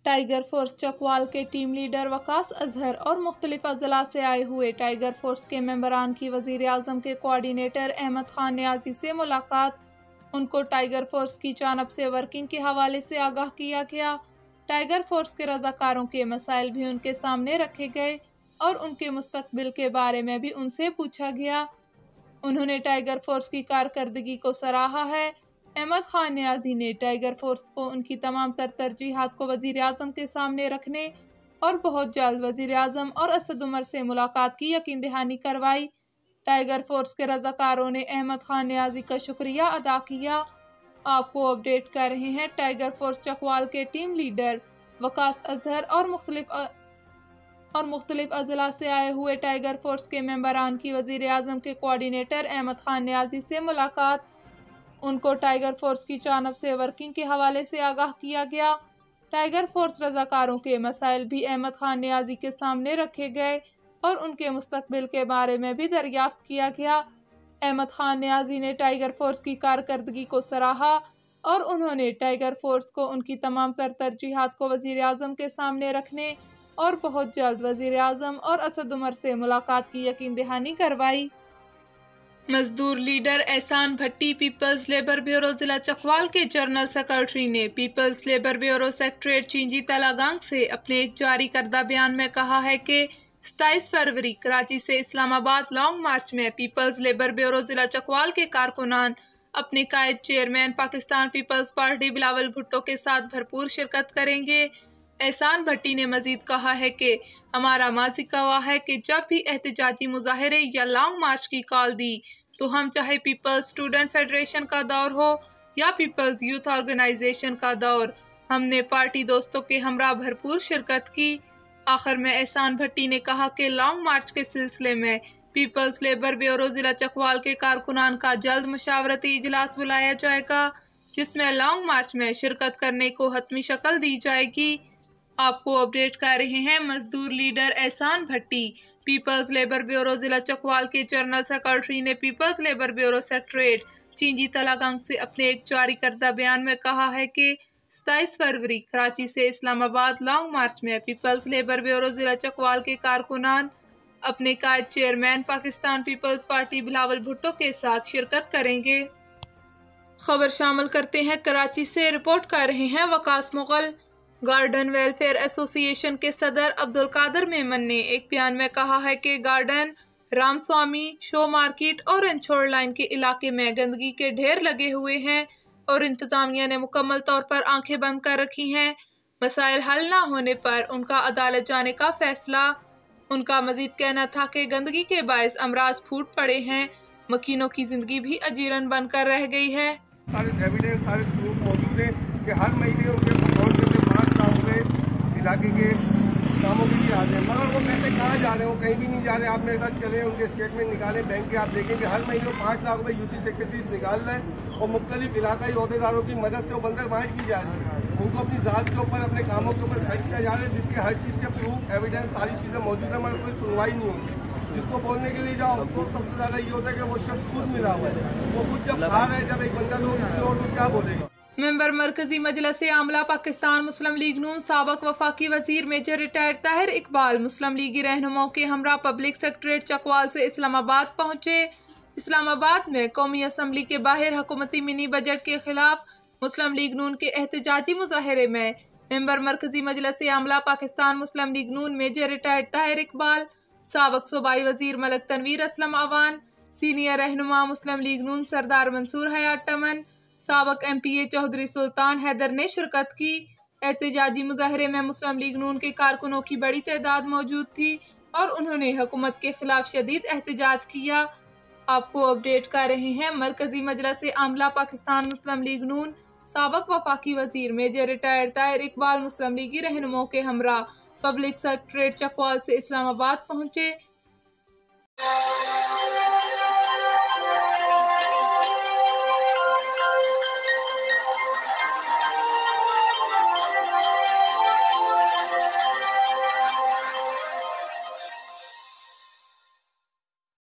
Tiger force Chakwal के team leader Waqas Azhar और मुख्तलिफ अजला से आए हुए टाइगर फोर्स के मेंबरान की वज़ीर आज़म के कोऑर्डिनेटर अहमद खान नियाज़ी से मुलाकात। उनको टाइगर फोर्स की जानब से वर्किंग के हवाले से आगाह किया गया। टाइगर फोर्स के रज़ाकारों के मसाइल भी उनके सामने रखे गए और उनके मुस्तकबिल के बारे में भी उनसे पूछा गया। उन्होंने टाइगर फोर्स की कारकर्दगी को सराहा है। अहमद खान नियाज़ी ने टाइगर फोर्स को उनकी तमाम तरजीहात को वज़ीर आज़म के सामने रखने और बहुत जल्द वज़ीर आज़म और असद उमर से मुलाकात की यकीन दहानी करवाई। टाइगर फोर्स के रज़ाकारों ने अहमद खान नियाज़ी का शुक्रिया अदा किया। आपको अपडेट कर रहे हैं टाइगर फोर्स चकवाल के टीम लीडर वकास अजहर और मुख्तलिफ अजला से आए हुए टाइगर फोर्स के मेंबरान की वज़ीर आज़म के कोऑर्डिनेटर अहमद खान नियाज़ी से मुलाकात। उनको टाइगर फोर्स की जानब से वर्किंग के हवाले से आगाह किया गया। टाइगर फोर्स रज़ाकारों के मसाइल भी अहमद खान नियाज़ी के सामने रखे गए और उनके मुस्तकबिल के बारे में भी दरियाफ्त किया गया। अहमद खान नियाज़ी ने टाइगर फोर्स की कारकर्दगी को सराहा और उन्होंने टाइगर फोर्स को उनकी तमाम तरजीहात को वज़ीर आज़म के सामने रखने और बहुत जल्द वज़ीर आज़म और असद उमर से मुलाकात की यकीन दहानी करवाई। मजदूर लीडर एहसान भट्टी पीपल्स लेबर ब्यूरो जिला चकवाल के जनरल सेक्रेटरी ने पीपल्स लेबर ब्यूरो सेक्रेटरीट चींजी तलागांग से अपने एक जारी करदा बयान में कहा है कि 27 फरवरी कराची से इस्लामाबाद लॉन्ग मार्च में पीपल्स लेबर ब्यूरो जिला चकवाल के कारकुनान अपने कायद chairman Pakistan Peoples Party Bilawal Bhutto के साथ भरपूर शिरकत करेंगे। एहसान भट्टी ने मजीद कहा है कि हमारा माजी गवाह है कि जब भी एहतजाजी मुजाहरे या लॉन्ग मार्च की कॉल दी तो हम चाहे पीपल्स स्टूडेंट फेडरेशन का दौर हो या पीपल्स यूथ ऑर्गेनाइजेशन का दौर, हमने पार्टी दोस्तों के हमरा भरपूर शिरकत की। आखिर में एहसान भट्टी ने कहा कि लॉन्ग मार्च के सिलसिले में पीपल्स लेबर ब्यूरो जिला चकवाल के कारकुनान का जल्द मशावरती इजलास बुलाया जाएगा जिसमें लॉन्ग मार्च में शिरकत करने को हतमी शक्ल दी जाएगी। आपको अपडेट कर रहे हैं मजदूर लीडर एहसान भट्टी। पीपल्स लेबर ब्यूरो जिला चकवाल के जनरल सेक्रेटरी ने पीपल्स लेबर ब्यूरो सेक्रेटरीट चींजी तलागांग से अपने एक जारी करदा बयान में कहा है कि 27 फरवरी कराची से इस्लामाबाद लॉन्ग मार्च में पीपल्स लेबर ब्यूरो जिला चकवाल के कारकुनान अपने कायद chairman Pakistan Peoples Party Bilawal Bhutto के साथ शिरकत करेंगे। खबर शामिल करते हैं कराची से। रिपोर्ट कर रहे हैं Waqas Mughal. Garden welfare association के सदर अब्दुल कादर मेमन ने एक बयान में कहा है कि गार्डन, रामस्वामी, शो मार्केट और इंछोड़ लाइन के इलाके में गंदगी के ढेर लगे हुए हैं और इंतजामिया ने मुकम्मल तौर पर आंखें बंद कर रखी हैं। मसाइल हल ना होने पर उनका अदालत जाने का फैसला। उनका मजीद कहना था कि गंदगी के बायस अमराज फूट पड़े हैं, मकीनों की जिंदगी भी अजीरन बनकर रह गई है। सारे एविडेंस, सारे प्रूफ मौजूद है कि हर महीने उनके अकाउंट में 5 लाख रुपये इलाके के कामों के लिए आते हैं, मगर वो पैसे कहाँ जा रहे हैं? वो कहीं भी नहीं जा रहे। आप मेरे साथ चले, उनके स्टेटमेंट निकालें बैंक के, आप देखें कि हर महीने 5 लाख रुपये यूसी सेक्रेटरीज निकाल रहे हैं और मुख्तलिफ इलाकाई अहदेदारों की मदद से वो बंदर बांट की जा रही है। उनको अपनी ज़ात के ऊपर, अपने कामों के ऊपर खर्च किया जा रहा है, जिसके हर चीज़ के प्रूफ, एविडेंस, सारी चीज़ें मौजूद है, मगर कोई सुनवाई नहीं होती। जिसको बोलने के लिए जाओ तो सबसे ज़्यादा ये होता है कि वो शख्स खुद मिला हुआ है, वो खुद जब खा रहा है, जब एक बंदा लोग किसी और को क्या बोलेगा। मेंबर मरकजी मजलिस आमला पाकिस्तान मुस्लिम लीग नून साबक वफाकी वजीर मेजर रिटायर्ड ताहिर इकबाल मुस्लिम लीगी रहनुमाओं के हमरा पब्लिक सेक्रेटरीट चकवाल से इस्लामाबाद पहुंचे। इस्लामाबाद में कौमी असम्बली के बाहर हुकूमती मिनी बजट के खिलाफ मुस्लिम लीग नून के एहतजाजी मुजाहरे में मेंबर मरकजी मजलिस आमला पाकिस्तान मुस्लिम लीग नून मेजर रिटायर्ड ताहिर इकबाल, साबक सूबाई वजीर मलक तनवीर असलम अवान, सीनियर रहनुमा मुस्लिम लीग नून सरदार मंसूर हयात टमन, साबक MPA चौधरी सुल्तान हैदर ने शिरकत की। एहतजाजी मुजाहरे में मुस्लिम लीग नून के कारकुनों की बड़ी तादाद मौजूद थी और उन्होंने हुकूमत के खिलाफ शदीद एहतजाज किया। आपको अपडेट कर रहे हैं मरकजी मजलिस आमला पाकिस्तान मुस्लिम लीग नून साबक वफाकी वजीर मेजर रिटायर्ड ताहिर इकबाल मुस्लिम लीगी रहनुमाओं के हमरा पब्लिक सेक्रेटरीट चकवाल से इस्लामाबाद पहुंचे।